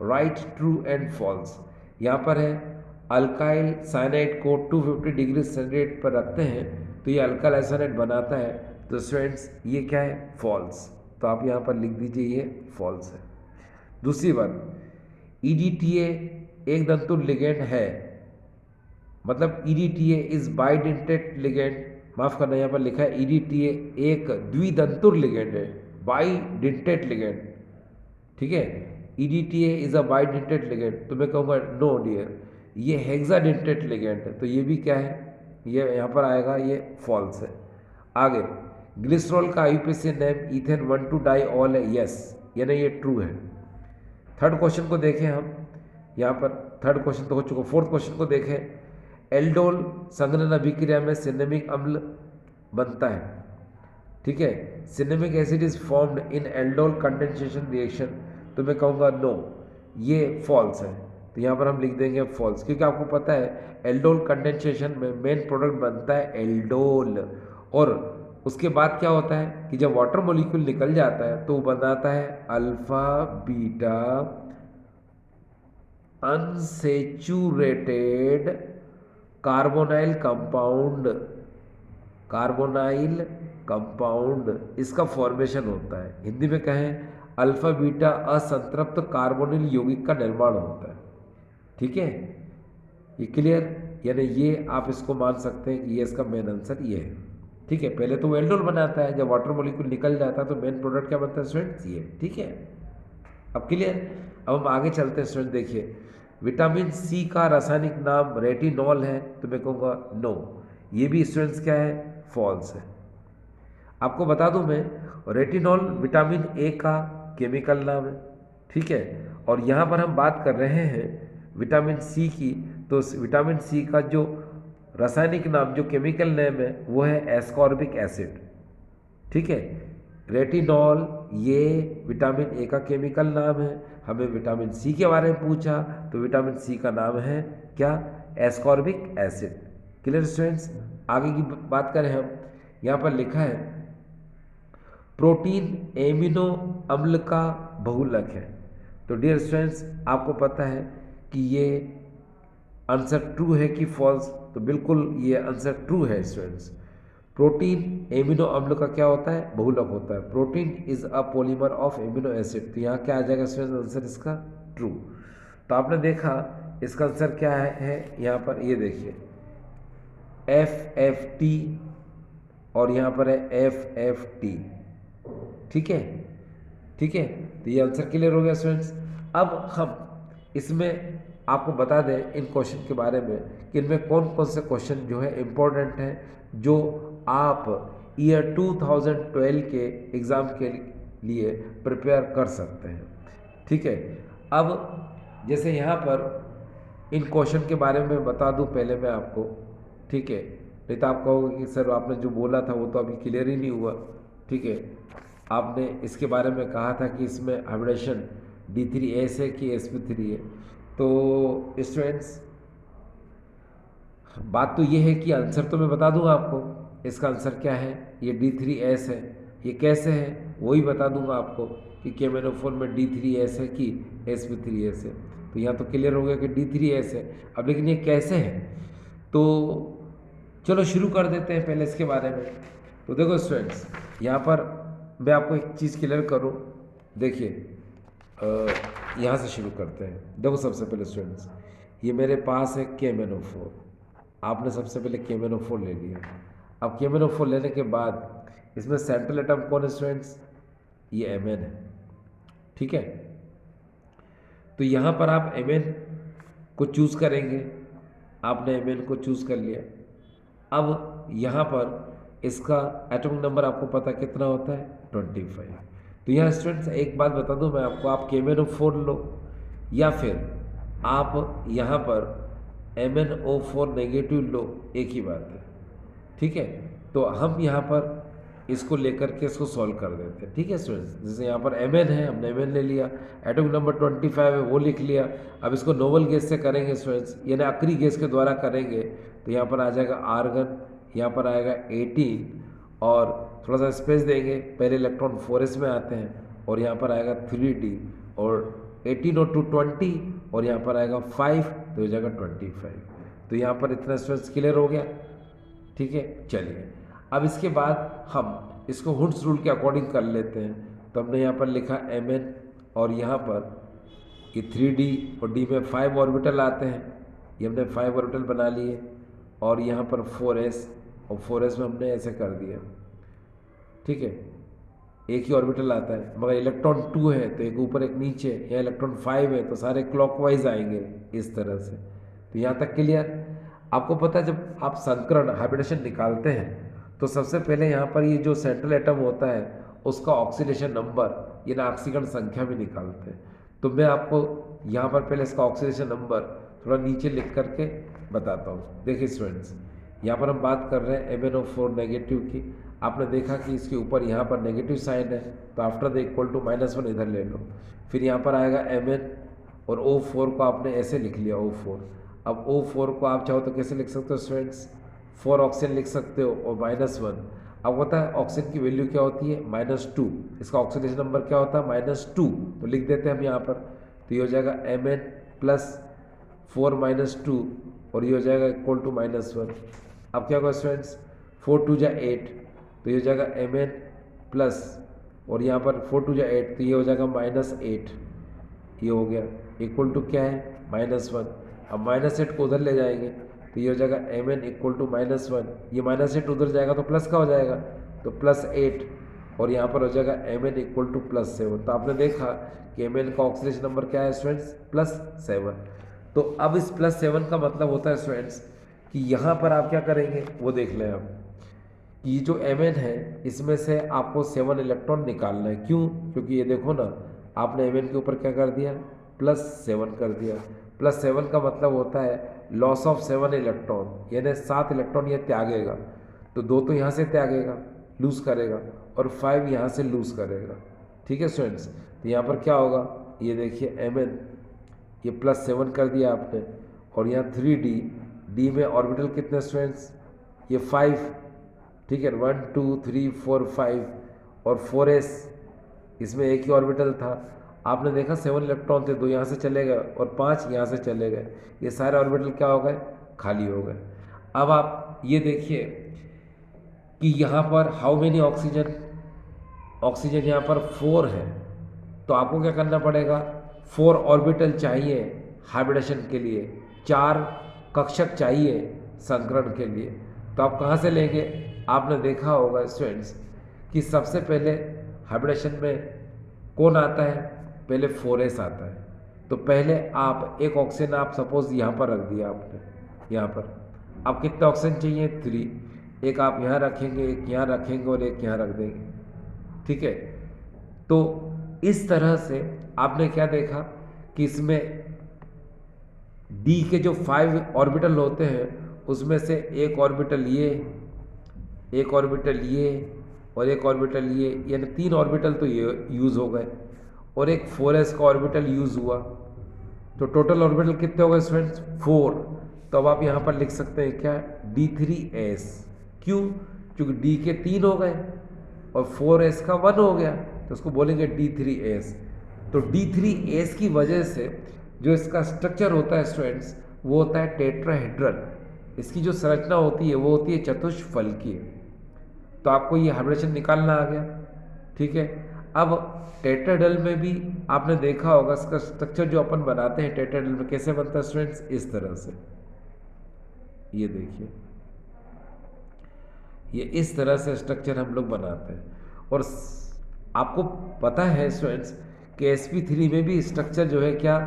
Speaker 1: राइट ट्रू एंड फॉल्स। यहाँ पर है अल्काइल साइनाइड को 250 डिग्री सेंटीग्रेड पर रखते हैं तो ये अल्काइल साइनाइड बनाता है। तो स्टूडेंट्स ये क्या है? फॉल्स। तो आप यहाँ पर लिख दीजिए ये फॉल्स है। दूसरी बात, EDTA एक दंतुर लिगेंड है, मतलब EDTA इज बाइडेंटेट लिगेंड, माफ करना यहाँ पर लिखा है EDTA एक द्विदंतुर लिगेंड है, बाइडेंटेट लिगेंड, ठीक है। EDTA is a bidentate ligand. तो मैं कहूँगा नो डियर, ये हेक्साडेंटेट लिगेंड है। तो ये भी क्या है? ये यहाँ पर आएगा, ये फॉल्स है। आगे ग्लिसरॉल का IUPAC नेम इथेन 1,2-डाइऑल है, यस, यानी ये ट्रू है। थर्ड क्वेश्चन को देखें हम, यहाँ पर थर्ड क्वेश्चन तो हो चुका। फोर्थ क्वेश्चन को देखें, एल्डोल संघनन अभिक्रिया में सिनेमिक अम्ल बनता है, ठीक है। Cinnamic acid is formed in aldol condensation reaction. तो मैं कहूँगा नो, ये फॉल्स है। तो यहाँ पर हम लिख देंगे फॉल्स, क्योंकि आपको पता है एल्डोल कंडेंसेशन में मेन प्रोडक्ट बनता है एल्डोल, और उसके बाद क्या होता है कि जब वाटर मॉलिक्यूल निकल जाता है तो वो बनाता है alpha beta unsaturated carbonyl compound, इसका फॉर्मेशन होता है। हिंदी में कहें अल्फा बीटा असंतृप्त कार्बोनिल यौगिक का निर्माण होता है, ठीक है। ये क्लियर? यानी ये आप इसको मान सकते हैं कि ये इसका मेन आंसर ये है, ठीक है। पहले तो वो एल्डोल बनाता है, जब वाटर मॉलिक्यूल निकल जाता है तो मेन प्रोडक्ट क्या बनता है स्टूडेंट्स? ये, ठीक है। अब क्लियर? अब हम आगे चलते हैं स्टूडेंट। देखिए विटामिन सी का रासायनिक नाम रेटिनॉल है। तो मैं कहूँगा नो, ये भी स्टूडेंट्स क्या है? फॉल्स है। आपको बता दूं मैं, रेटिनॉल विटामिन ए का केमिकल नाम है, ठीक है। और यहाँ पर हम बात कर रहे हैं विटामिन सी की, तो विटामिन सी का जो रासायनिक नाम, जो केमिकल नेम है, वो है एस्कॉर्बिक एसिड, ठीक है। रेटिनॉल ये विटामिन ए का केमिकल नाम है। हमें विटामिन सी के बारे में पूछा तो विटामिन सी का नाम है क्या? Ascorbic acid. Clear students? आगे की बात करें हम, यहाँ पर लिखा है प्रोटीन एमिनो अम्ल का बहुलक है। तो डियर स्टूडेंट्स, आपको पता है कि ये आंसर ट्रू है कि फॉल्स? तो बिल्कुल ये आंसर ट्रू है स्टूडेंट्स। प्रोटीन एमिनो अम्ल का क्या होता है? बहुलक होता है। Protein is a polymer of amino acid. तो यहाँ क्या आ जाएगा स्टूडेंट्स आंसर इसका? ट्रू। तो आपने देखा इसका आंसर क्या है यहाँ पर, ये देखिए FFT और यहाँ पर है FFT, ठीक है, ठीक है। तो ये आंसर क्लियर हो गया स्टूडेंट्स। अब हम इसमें आपको बता दें इन क्वेश्चन के बारे में कि इनमें कौन कौन से क्वेश्चन जो है इम्पोर्टेंट हैं, जो आप ईयर 2012 के एग्ज़ाम के लिए प्रिपेयर कर सकते हैं, ठीक है। अब जैसे यहाँ पर इन क्वेश्चन के बारे में बता दूं पहले मैं आपको, ठीक है, नहीं तो आप कहोगे कि सर आपने जो बोला था वो तो अभी क्लियर ही नहीं हुआ, ठीक है। आपने इसके बारे में कहा था कि इसमें हाइब्रिडेशन D3S है कि sp3 है। तो स्टूडेंट्स बात तो ये है कि आंसर तो मैं बता दूंगा आपको, इसका आंसर क्या है, ये D3S है। ये कैसे है वही बता दूंगा आपको कि केमेनोफोर में D3S है कि sp3S है। तो यहाँ तो क्लियर हो गया कि D3S है। अब लेकिन ये कैसे है, तो चलो शुरू कर देते हैं पहले इसके बारे में। तो देखो स्टूडेंट्स, यहाँ पर मैं आपको एक चीज़ क्लियर करूँ। देखिए यहाँ से शुरू करते हैं। देखो सबसे पहले स्टूडेंट्स, ये मेरे पास है KMnO4। आपने सबसे पहले KMnO4 ले लिया। अब KMnO4 लेने के बाद इसमें सेंट्रल एटम कौन है स्टूडेंट्स, ये Mn है, ठीक है। तो यहाँ पर आप Mn को चूज़ करेंगे। आपने Mn को चूज़ कर लिया। अब यहाँ पर इसका एटॉमिक नंबर आपको पता कितना होता है, 25। तो यहाँ स्टूडेंट्स एक बात बता दूँ मैं आपको, आप KMnO4 लो या फिर आप यहाँ पर MnO4 नेगेटिव लो, एक ही बात है, ठीक है। तो हम यहाँ पर इसको लेकर के इसको सॉल्व कर देते हैं, ठीक है स्टूडेंट्स। जैसे यहाँ पर Mn है, हमने Mn ले लिया, एटॉमिक नंबर 25 है वो लिख लिया। अब इसको नोबल गैस से करेंगे स्टूडेंट्स, यानी अक्री गैस के द्वारा करेंगे। तो यहाँ पर आ जाएगा आर्गन, यहाँ पर आएगा 18 और थोड़ा सा स्पेस देंगे, पहले इलेक्ट्रॉन 4s में आते हैं और यहाँ पर आएगा 3d और 18 और 2 20 और यहाँ पर आएगा 5, तो हो जाएगा 25। तो यहाँ पर इतना स्टूडेंट्स क्लियर हो गया, ठीक है। चलिए अब इसके बाद हम इसको हुड्स रूल के अकॉर्डिंग कर लेते हैं। तो हमने यहाँ पर लिखा Mn और यहाँ पर ये 3d और d में 5 ऑर्बिटल आते हैं, ये हमने 5 ऑर्बिटल बना लिए और यहाँ पर 4s और 4s में हमने ऐसे कर दिया, ठीक है। एक ही ऑर्बिटल आता है, मगर इलेक्ट्रॉन 2 है तो एक ऊपर एक नीचे, या इलेक्ट्रॉन 5 है तो सारे क्लॉकवाइज आएंगे इस तरह से। तो यहाँ तक क्लियर। आपको पता है जब आप संकरण हाइब्रिडेशन निकालते हैं तो सबसे पहले यहाँ पर ये जो सेंट्रल एटम होता है उसका ऑक्सीडेशन नंबर यानी ऑक्सीकरण संख्या भी निकालते हैं। तो मैं आपको यहाँ पर पहले इसका ऑक्सीडेशन नंबर थोड़ा नीचे लिख करके बताता हूँ। देखिए स्टूडेंट्स, यहाँ पर हम बात कर रहे हैं MnO4 नेगेटिव की। आपने देखा कि इसके ऊपर यहाँ पर नेगेटिव साइन है, तो आफ्टर द इक्वल टू -1 इधर ले लो। फिर यहाँ पर आएगा Mn और O4 को आपने ऐसे लिख लिया, O4। अब O4 को आप चाहो तो कैसे लिख सकते हो स्टूडेंट्स, 4 ऑक्सीजन लिख सकते हो और -1। अब होता है ऑक्सीजन की वैल्यू क्या होती है, -2। इसका ऑक्सीडेशन नंबर क्या होता है, -2। तो लिख देते हैं हम यहाँ पर। तो ये हो जाएगा Mn प्लस 4 -2 और ये हो जाएगा इक्वल टू -1। अब क्या होगा स्टूडेंट्स, 4 2 जा 8, तो ये हो जाएगा Mn प्लस और यहाँ पर 4 2 जा 8, तो ये हो जाएगा -8। ये हो गया इक्वल टू क्या है, -1। अब -8 को उधर ले जाएंगे तो ये हो जाएगा Mn इक्वल टू -1। ये -8 उधर जाएगा तो प्लस का हो जाएगा, तो +8 और यहाँ पर हो जाएगा Mn इक्वल टू +7। तो आपने देखा कि Mn का ऑक्सीडेशन नंबर क्या है स्टूडेंट्स, +7। तो अब इस +7 का मतलब होता है स्टूडेंट्स कि यहाँ पर आप क्या करेंगे वो देख लें। आप ये जो Mn है इसमें से आपको 7 इलेक्ट्रॉन निकालना है। क्यों, क्योंकि ये देखो ना, आपने Mn के ऊपर क्या कर दिया, +7 कर दिया। +7 का मतलब होता है लॉस ऑफ 7 इलेक्ट्रॉन, यानी 7 इलेक्ट्रॉन ये त्यागेगा। तो 2 तो यहाँ से त्यागेगा, लूज करेगा, और 5 यहाँ से लूज करेगा, ठीक है स्टूडेंट्स। तो यहाँ पर क्या होगा, ये देखिए Mn ये +7 कर दिया आपने और यहाँ 3d, d में ऑर्बिटल कितने स्टूडेंट्स, ये 5, ठीक है, 1 2 3 4 5 और 4s इसमें एक ही ऑर्बिटल था। आपने देखा 7 इलेक्ट्रॉन थे, 2 यहाँ से चले गए और 5 यहाँ से चले गए। ये सारे ऑर्बिटल क्या हो गए, खाली हो गए। अब आप ये देखिए कि यहाँ पर हाउ मेनी ऑक्सीजन, ऑक्सीजन यहाँ पर 4 है, तो आपको क्या करना पड़ेगा, 4 ऑर्बिटल चाहिए हाइब्रिडेशन के लिए, 4 कक्षक चाहिए संकरण के लिए। तो आप कहाँ से लेंगे, आपने देखा होगा स्टूडेंट्स कि सबसे पहले हाइब्रिडेशन में कौन आता है, पहले 4s आता है। तो पहले आप एक ऑक्सीजन आप सपोज यहाँ पर रख दिया आपने, यहाँ पर अब कितने ऑक्सीजन चाहिए, 3। एक आप यहाँ रखेंगे, एक यहाँ रखेंगे और एक यहाँ रख देंगे, ठीक है। तो इस तरह से आपने क्या देखा कि इसमें D के जो 5 ऑर्बिटल होते हैं उसमें से एक ऑर्बिटल ये, एक ऑर्बिटल ये और एक ऑर्बिटल ये, यानी 3 ऑर्बिटल तो ये यूज़ हो गए और एक 4s का ऑर्बिटल यूज़ हुआ। तो टोटल ऑर्बिटल कितने हो गए स्टूडेंट्स, 4। तो अब आप यहाँ पर लिख सकते हैं क्या, D3s। क्यों, क्योंकि D के 3 हो गए और 4s का 1 हो गया, तो उसको बोलेंगे D3s। तो D3s की वजह से जो इसका स्ट्रक्चर होता है स्टूडेंट्स वो होता है टेट्राहेड्रल। इसकी जो संरचना होती है वो होती है चतुष्फलकीय। तो आपको ये हाइब्रिडेशन निकालना आ गया, ठीक है। अब टेट्राहेड्रल में भी आपने देखा होगा इसका स्ट्रक्चर जो अपन बनाते हैं टेट्राहेड्रल में कैसे बनता है स्टूडेंट्स, इस तरह से। ये देखिए, ये इस तरह से स्ट्रक्चर हम लोग बनाते हैं। और आपको पता है स्टूडेंट्स कि sp3 में भी स्ट्रक्चर जो है क्या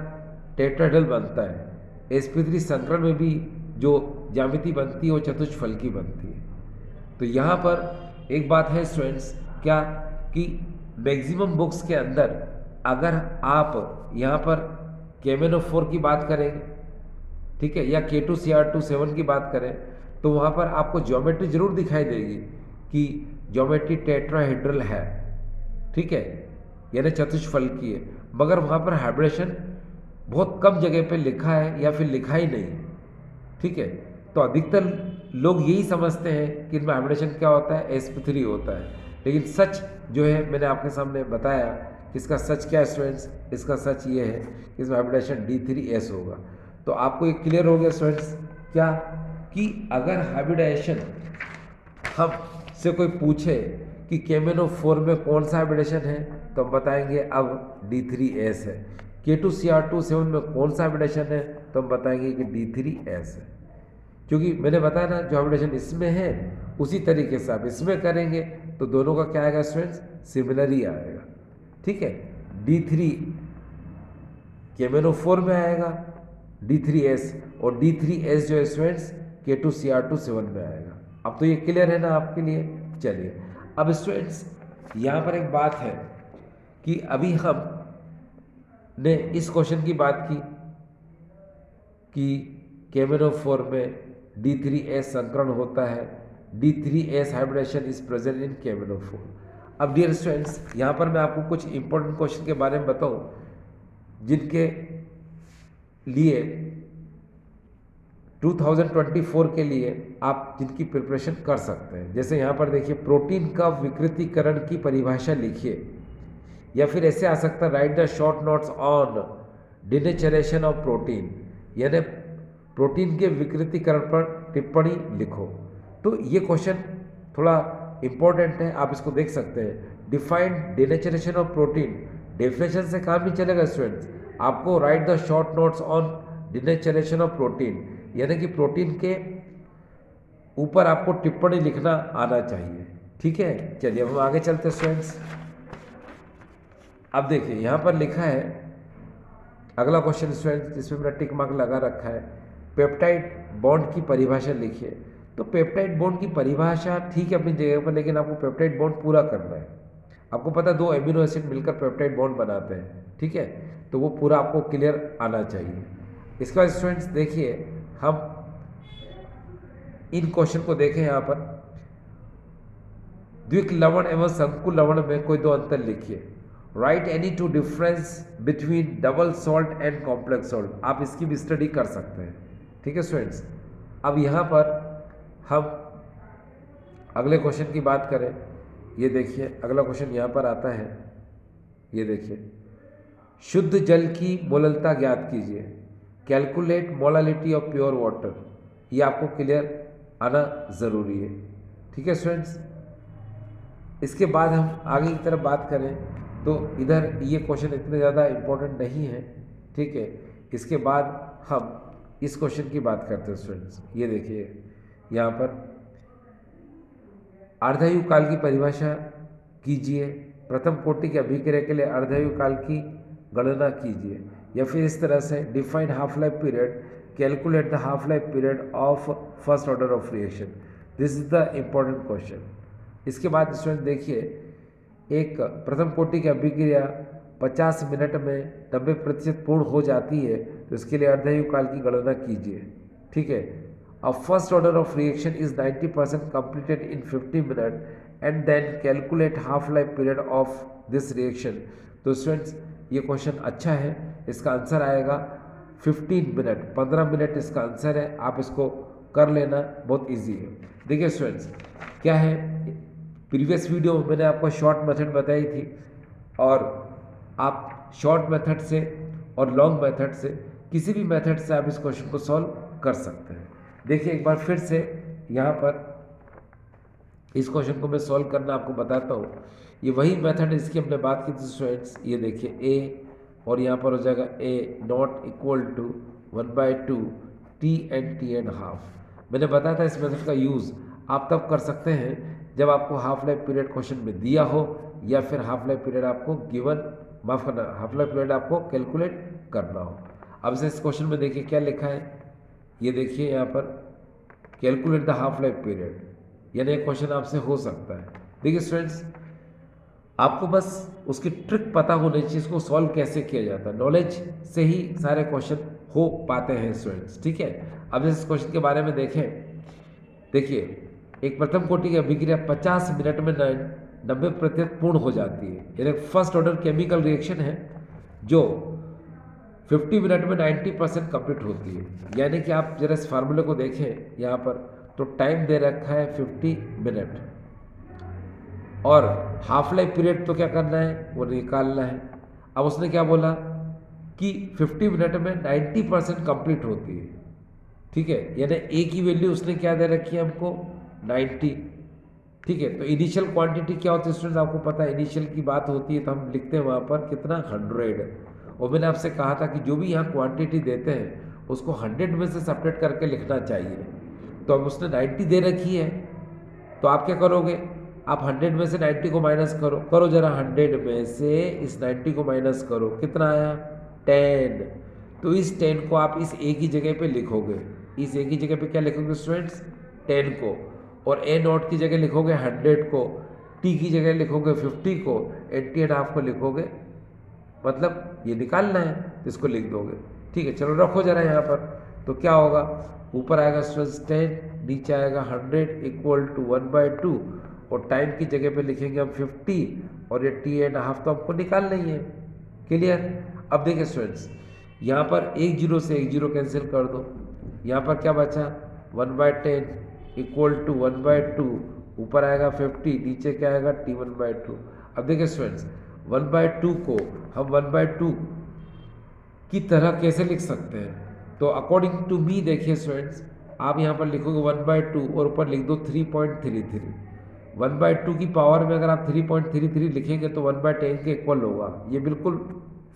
Speaker 1: टेट्राहेड्रल बनता है। sp3 संकरण में भी जो ज्यामिति बनती है वो चतुष्फलकी बनती है। तो यहाँ पर एक बात है स्टूडेंट्स क्या कि मैक्सिमम बुक्स के अंदर अगर आप यहाँ पर KMnO4 की बात करेंगे, ठीक है, या K2CR27 की बात करें तो वहाँ पर आपको ज्योमेट्री जरूर दिखाई देगी कि ज्योमेट्री टेट्राहेड्रल है, ठीक है, यानी चतुष्फलकीय है, मगर वहाँ पर हाइब्रिडेशन बहुत कम जगह पे लिखा है या फिर लिखा ही नहीं है, ठीक है। तो अधिकतर लोग यही समझते हैं कि इनमें हाइब्रिडेशन क्या होता है, sp3 होता है। लेकिन सच जो है मैंने आपके सामने बताया कि इसका सच क्या है स्टूडेंट्स, इसका सच ये है कि इसमें हाइब्रिडेशन D3S होगा। तो आपको ये क्लियर हो गया स्टूडेंट्स क्या कि अगर हाइब्रिडेशन हम से कोई पूछे कि KMnO4 में कौन सा हाइब्रिडेशन है तो हम बताएंगे अब D3S है। K2CR27 में कौन सा हाइब्रिडेशन है तो हम बताएंगे कि D3S है। क्योंकि मैंने बताया ना जो हाइब्रिडेशन इसमें है उसी तरीके से आप इसमें करेंगे तो दोनों का क्या आएगा स्टूडेंट्स, सिमिलर ही आएगा, ठीक है। D3 KMnO4 में आएगा D3S और D3S जो है स्टूडेंट्स K2CR27 में आएगा। अब तो ये क्लियर है ना आपके लिए। चलिए अब स्टूडेंट्स यहाँ पर एक बात है कि अभी हम ने इस क्वेश्चन की बात की कि KMnO4 में D3S संकरण होता है, D3S hybridization is present in KMnO4। अब डियर स्टूडेंट्स यहाँ पर मैं आपको कुछ इंपॉर्टेंट क्वेश्चन के बारे में बताऊँ जिनके लिए 2024 के लिए आप जिनकी प्रिपरेशन कर सकते हैं। जैसे यहाँ पर देखिए, प्रोटीन का विकृतीकरण की परिभाषा लिखिए, या फिर ऐसे आ सकता है write the short notes on denaturation of protein, यानी प्रोटीन के विकृतीकरण पर टिप्पणी लिखो। तो ये क्वेश्चन थोड़ा इंपॉर्टेंट है, आप इसको देख सकते हैं। Defined denaturation of protein, definition से काम नहीं चलेगा स्टूडेंट्स, आपको write the short notes on denaturation of protein, यानी कि प्रोटीन के ऊपर आपको टिप्पणी लिखना आना चाहिए, ठीक है। चलिए अब हम आगे चलते हैं स्टूडेंट्स। अब देखिए यहाँ पर लिखा है अगला क्वेश्चन स्टूडेंट्स, जिसमें मेरा टिक मार्क लगा रखा है, पेप्टाइड बॉन्ड की परिभाषा लिखिए। तो पेप्टाइड बॉन्ड की परिभाषा ठीक है अपनी जगह पर, लेकिन आपको पेप्टाइड बॉन्ड पूरा करना है। आपको पता है 2 एमिनो एसिड मिलकर पेप्टाइड बॉन्ड बनाते हैं, ठीक है, तो वो पूरा आपको क्लियर आना चाहिए। इसके बाद स्टूडेंट्स देखिए हम इन क्वेश्चन को देखें। यहाँ पर द्विक लवण एवं शंकु लवण में कोई 2 अंतर लिखिए। Right any 2 difference between double salt and complex salt, आप इसकी भी स्टडी कर सकते हैं, ठीक है स्टूडेंट्स। अब यहाँ पर हम अगले क्वेश्चन की बात करें, ये देखिए अगला क्वेश्चन यहाँ पर आता है, ये देखिए, शुद्ध जल की मोललता ज्ञात कीजिए, calculate molality of pure water. ये आपको क्लियर आना ज़रूरी है, ठीक है स्टूडेंट्स। इसके बाद हम आगे की तरफ बात करें तो इधर ये क्वेश्चन इतने ज़्यादा इम्पोर्टेंट नहीं है, ठीक है। इसके बाद हम इस क्वेश्चन की बात करते हैं स्टूडेंट्स। ये देखिए यहाँ पर अर्धायु काल की परिभाषा कीजिए, प्रथम कोटि के अभिक्रिया के लिए अर्धायु काल की गणना कीजिए, या फिर इस तरह से define half life period, calculate the half life period of first order of reaction. This is the important question. इसके बाद स्टूडेंट देखिए, एक प्रथम कोटि की अभिक्रिया 50 मिनट में 90% पूर्ण हो जाती है, तो इसके लिए अर्धायु काल की गणना कीजिए, ठीक है। A first order of reaction is 90% completed in 50 minutes and then calculate half life period of this reaction। तो स्टूडेंट्स ये क्वेश्चन अच्छा है, इसका आंसर आएगा 15 मिनट, 15 मिनट इसका आंसर है। आप इसको कर लेना, बहुत इजी है। देखिए स्टूडेंट्स क्या है, प्रीवियस वीडियो में मैंने आपको शॉर्ट मेथड बताई थी और आप शॉर्ट मेथड से और लॉन्ग मेथड से, किसी भी मेथड से आप इस क्वेश्चन को सॉल्व कर सकते हैं। देखिए एक बार फिर से यहाँ पर इस क्वेश्चन को मैं सॉल्व करना आपको बताता हूँ। ये वही मेथड है जिसकी हमने बात की थी स्टूडेंट्स। ये देखिए ए और यहाँ पर हो जाएगा A not equal to 1/2 T and half. मैंने बताया था इस मेथड का यूज़ आप तब कर सकते हैं जब आपको हाफ लाइफ पीरियड क्वेश्चन में दिया हो या फिर हाफ लाइफ पीरियड आपको गिवन, माफ करना, हाफ लाइफ पीरियड आपको कैलकुलेट करना हो। अब से इस क्वेश्चन में देखिए क्या लिखा है, ये देखिए यहाँ पर calculate the half life period, यानी एक क्वेश्चन आपसे हो सकता है। देखिए स्टूडेंट्स, आपको बस उसकी ट्रिक पता होनी चाहिए, इसको सॉल्व कैसे किया जाता है। नॉलेज से ही सारे क्वेश्चन हो पाते हैं स्टूडेंट्स, ठीक है। अब इस क्वेश्चन के बारे में देखें, देखिए एक प्रथम कोटि की अभिक्रिया 50 मिनट में 90% पूर्ण हो जाती है, यानी फर्स्ट ऑर्डर केमिकल रिएक्शन है जो 50 मिनट में 90% कंप्लीट होती है। यानी कि आप जरा इस फार्मूले को देखें यहाँ पर, तो टाइम दे रखा है 50 मिनट और हाफ लाइफ पीरियड तो क्या करना है, वो निकालना है। अब उसने क्या बोला कि 50 मिनट में 90% कंप्लीट होती है, ठीक है, यानी ए की वैल्यू उसने क्या दे रखी है हमको 90, ठीक है। तो इनिशियल क्वांटिटी क्या होती है स्टूडेंट्स, आपको पता है इनिशियल की बात होती है तो हम लिखते हैं वहाँ पर कितना 100। और मैंने आपसे कहा था कि जो भी यहाँ क्वांटिटी देते हैं उसको 100 में से सेपरेट करके लिखना चाहिए। तो अब उसने 90 दे रखी है, तो आप क्या करोगे, आप 100 में से 90 को माइनस करो, करो जरा 100 में से इस 90 को माइनस करो, कितना आया 10। तो इस 10 को आप इस ए की जगह पे लिखोगे, इस ए की जगह पे क्या लिखोगे स्टूडेंट्स 10 को, और ए नॉट की जगह लिखोगे 100 को, टी की जगह लिखोगे 50 को, 80.5 को लिखोगे, मतलब ये निकालना है तो इसको लिख दोगे, ठीक है। चलो रखो जरा यहाँ पर, तो क्या होगा, ऊपर आएगा स्टूडेंट्स 10, नीचे आएगा 100 इक्वल टू 1/2 और टाइम की जगह पे लिखेंगे हम 50 और ये t.5 तो हमको निकालना ही है। क्लियर। अब देखिए स्टूडेंट्स, यहाँ पर एक जीरो से एक जीरो कैंसिल कर दो, यहाँ पर क्या बचा 1/10 इक्वल टू 1/2, ऊपर आएगा 50, नीचे क्या आएगा t1/2। अब देखिए स्टूडेंट्स, 1/2 को हम 1/2 की तरह कैसे लिख सकते हैं, तो अकॉर्डिंग टू मी देखिए स्टूडेंट्स, आप यहाँ पर लिखोगे 1/2 और ऊपर लिख दो 3.33। 1/2 की पावर में अगर आप 3.33 लिखेंगे तो 1/10 के इक्वल होगा, ये बिल्कुल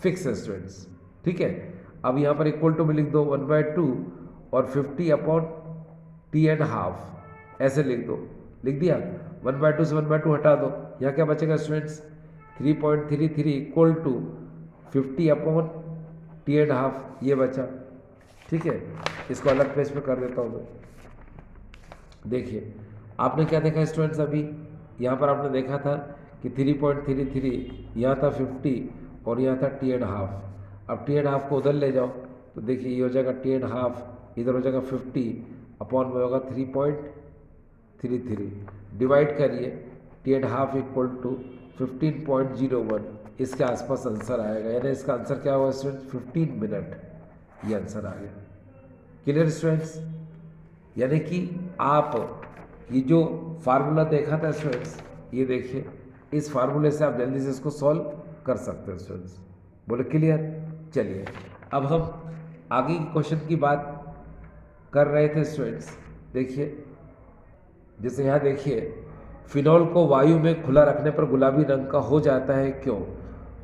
Speaker 1: फिक्स है स्टूडेंट्स, ठीक है। अब यहाँ पर इक्वल टू में लिख दो 1/2 और 50/t.5 ऐसे लिख दो, लिख दिया। 1/2 से 1/2 हटा दो, यहाँ क्या बचेगा स्टूडेंट्स 3.33 इक्वल टू 50/t.5 ये बचा, ठीक है। इसको अलग पेज पे कर देता हूँ मैं। देखिए आपने क्या देखा स्टूडेंट्स, अभी यहाँ पर आपने देखा था कि 3.33, यहाँ था 50 और यहाँ था t.5। अब t.5 को उधर ले जाओ तो देखिए ये हो जाएगा t.5, इधर हो जाएगा 50 में होगा 3.33, डिवाइड करिए t.5 इक्वल टू 15.01, इसके आसपास आंसर आएगा, यानी इसका आंसर क्या होगा स्टूडेंट्स 15 मिनट, ये आंसर आ गया। क्लियर स्टूडेंट्स, यानी कि आप ये जो फार्मूला देखा था स्टूडेंट्स, ये देखिए इस फार्मूले से आप जल्दी से इसको सॉल्व कर सकते हैं स्टूडेंट्स। बोले क्लियर। चलिए अब हम आगे की क्वेश्चन की बात कर रहे थे स्टूडेंट्स। देखिए जैसे यहाँ देखिए, फिनॉल को वायु में खुला रखने पर गुलाबी रंग का हो जाता है, क्यों?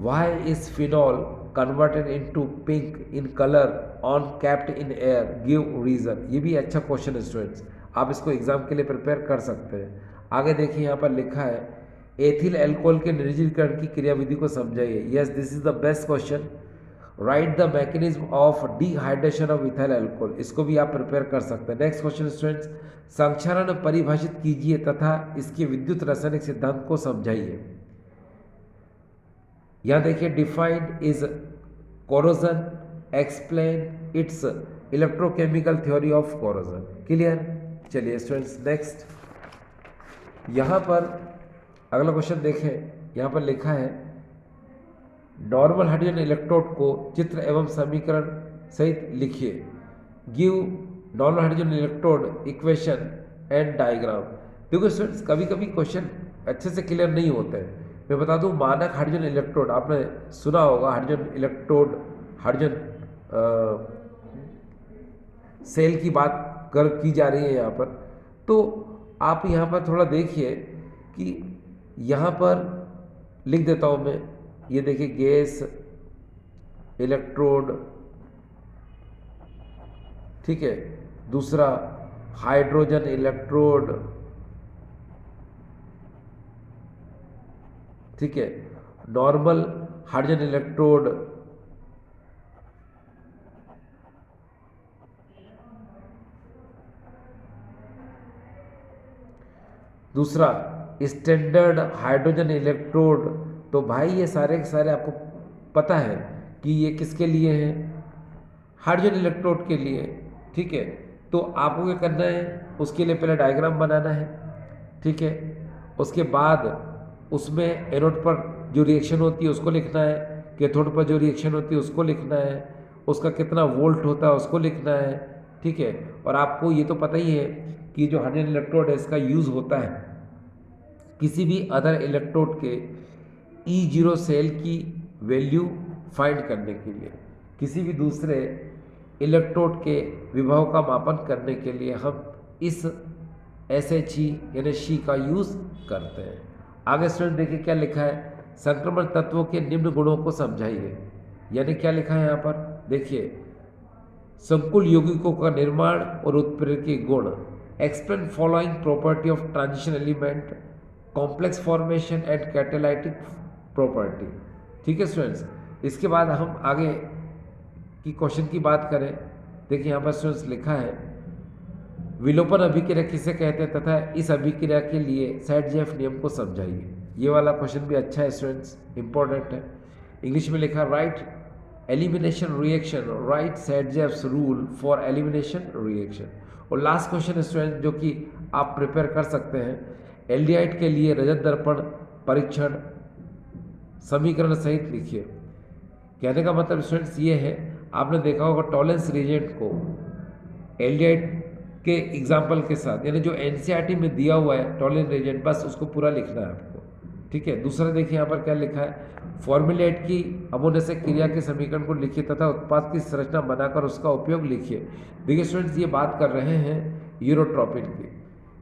Speaker 1: Why is phenol converted into pink in colour on kept in air, give reason. ये भी अच्छा क्वेश्चन है स्टूडेंट्स, आप इसको एग्जाम के लिए प्रिपेयर कर सकते हैं। आगे देखिए यहाँ पर लिखा है एथिल एल्कोहल के निर्जलीकरण की क्रियाविधि को समझाइए। Yes, this is the best question. Right the mechanism of dehydration of ethyl alcohol, इसको भी आप प्रिपेयर कर सकते हैं। नेक्स्ट क्वेश्चन स्टूडेंट्स, संक्षारण परिभाषित कीजिए तथा इसके विद्युत रासायनिक सिद्धांत को समझाइए। यहां देखिए defined is corrosion, explain it's electrochemical theory of corrosion. Clear. चलिए स्टूडेंट्स नेक्स्ट, यहां पर अगला क्वेश्चन देखें, यहां पर लिखा है नॉर्मल हाइड्रोजन इलेक्ट्रोड को चित्र एवं समीकरण सहित लिखिए। Give normal hydrogen electrode equation and diagram. देखो स्टूडेंट्स, कभी कभी क्वेश्चन अच्छे से क्लियर नहीं होते हैं। मैं बता दूं, मानक हाइड्रोजन इलेक्ट्रोड आपने सुना होगा, हाइड्रोजन इलेक्ट्रोड हाइड्रोजन सेल की बात की जा रही है यहाँ पर। तो आप यहाँ पर थोड़ा देखिए कि यहाँ पर लिख देता हूँ मैं, ये देखिए गैस इलेक्ट्रोड, ठीक है, दूसरा हाइड्रोजन इलेक्ट्रोड, ठीक है, नॉर्मल हाइड्रोजन इलेक्ट्रोड, दूसरा स्टैंडर्ड हाइड्रोजन इलेक्ट्रोड। तो भाई ये सारे के सारे आपको पता है कि ये किसके लिए हैं, हाइड्रोजन इलेक्ट्रोड के लिए, ठीक है। तो आपको क्या करना है, उसके लिए पहले डायग्राम बनाना है, ठीक है। उसके बाद उसमें एनोड पर जो रिएक्शन होती है उसको लिखना है, कैथोड पर जो रिएक्शन होती है उसको लिखना है, उसका कितना वोल्ट होता है उसको लिखना है, ठीक है। और आपको ये तो पता ही है कि जो हाइड्रोजन इलेक्ट्रोड है इसका यूज़ होता है किसी भी अदर इलेक्ट्रोड के E0 सेल की वैल्यू फाइंड करने के लिए, किसी भी दूसरे इलेक्ट्रोड के विभव का मापन करने के लिए हम इस SHE यानी शी का यूज़ करते हैं। आगे स्टूडेंट देखिए क्या लिखा है, संक्रमण तत्वों के निम्न गुणों को समझाइए। यानी क्या लिखा है यहाँ पर, देखिए संकुल यौगिकों का निर्माण और उत्प्रेरकी गुण, explain following property of transition element, complex formation and catalytic property, ठीक है स्टूडेंट्स। इसके बाद हम आगे की क्वेश्चन की बात करें, देखिए यहाँ पर स्टूडेंट्स लिखा है विलोपन अभिक्रिया किसे कहते हैं तथा इस अभिक्रिया के लिए सैडजेफ नियम को समझाइए। ये वाला क्वेश्चन भी अच्छा है स्टूडेंट्स, इंपॉर्टेंट है। इंग्लिश में लिखा right elimination reaction, right Saytzeff's rule for elimination reaction. और लास्ट क्वेश्चन स्टूडेंट जो कि आप प्रिपेयर कर सकते हैं, एल्डिहाइड के लिए रजत दर्पण परीक्षण समीकरण सहित लिखिए। कहने का मतलब स्टूडेंट्स ये है, आपने देखा होगा टॉलेंस रिएजेंट को एल्डिहाइड के एग्जाम्पल के साथ, यानी जो एनसीईआरटी में दिया हुआ है टॉलेंस रिएजेंट, बस उसको पूरा लिखना है आपको, ठीक है। दूसरा देखिए यहाँ पर क्या लिखा है, फॉर्मुलेट की अमोनिया से क्रिया के समीकरण को लिखिए तथा उत्पाद की संरचना बनाकर उसका उपयोग लिखिए। देखिए स्टूडेंट्स ये बात कर रहे हैं यूरोट्रोपिन की।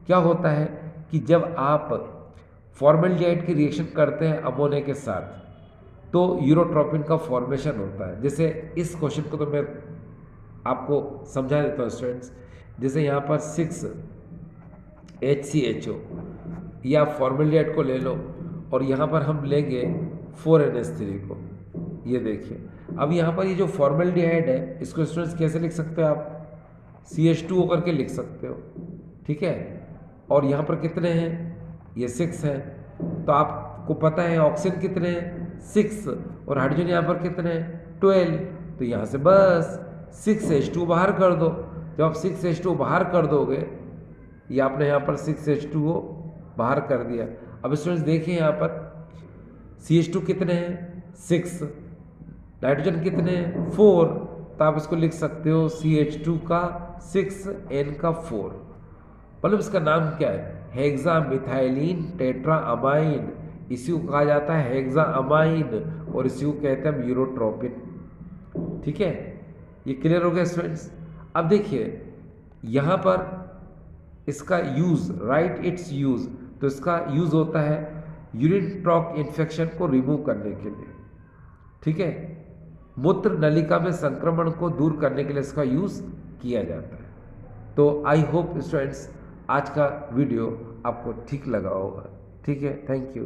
Speaker 1: क्या होता है कि जब आप फॉर्मेल्डिहाइड की रिएक्शन करते हैं अमोनिया के साथ तो यूरोट्रोपिन का फॉर्मेशन होता है। जैसे इस क्वेश्चन को तो मैं आपको समझा देता हूँ स्टूडेंट्स, जैसे यहाँ पर 6HCHO या फॉर्मेल्डिहाइड को ले लो और यहाँ पर हम लेंगे 4NH3 को, ये देखिए। अब यहाँ पर ये जो फॉर्मेल्डिहाइड है इसको स्टूडेंट्स कैसे लिख सकते हो आप, CH2O करके लिख सकते हो, ठीक है। और यहाँ पर कितने हैं, ये 6 हैं। तो आपको पता है ऑक्सीजन कितने हैं, 6, और हाइड्रोजन यहाँ पर कितने हैं, 12। तो यहाँ से बस 6H2 बाहर कर दो। जब आप 6H2 बाहर कर दोगे, ये आपने यहाँ पर 6H2O बाहर कर दिया। अब स्टूडेंट्स देखिए यहाँ पर CH2 कितने हैं, 6, नाइट्रोजन कितने हैं, 4। तो आप इसको लिख सकते हो CH2 का 6 N का 4, मतलब इसका नाम क्या है, हेक्सा मिथाइलिन टेट्रा अमाइन। इसी को कहा जाता है हेक्सा अमाइन और इसी को कहते हैं हम यूरोट्रोपिन, ठीक है। ये क्लियर हो गया स्टूडेंट्स। अब देखिए यहाँ पर इसका यूज़, राइट इट्स यूज़, तो इसका यूज़ होता है यूरिन ट्रैक्ट इन्फेक्शन को रिमूव करने के लिए, ठीक है। मूत्र नलिका में संक्रमण को दूर करने के लिए इसका यूज़ किया जाता है। तो आई होप स्टूडेंट्स आज का वीडियो आपको ठीक लगा होगा, ठीक है। Thank you.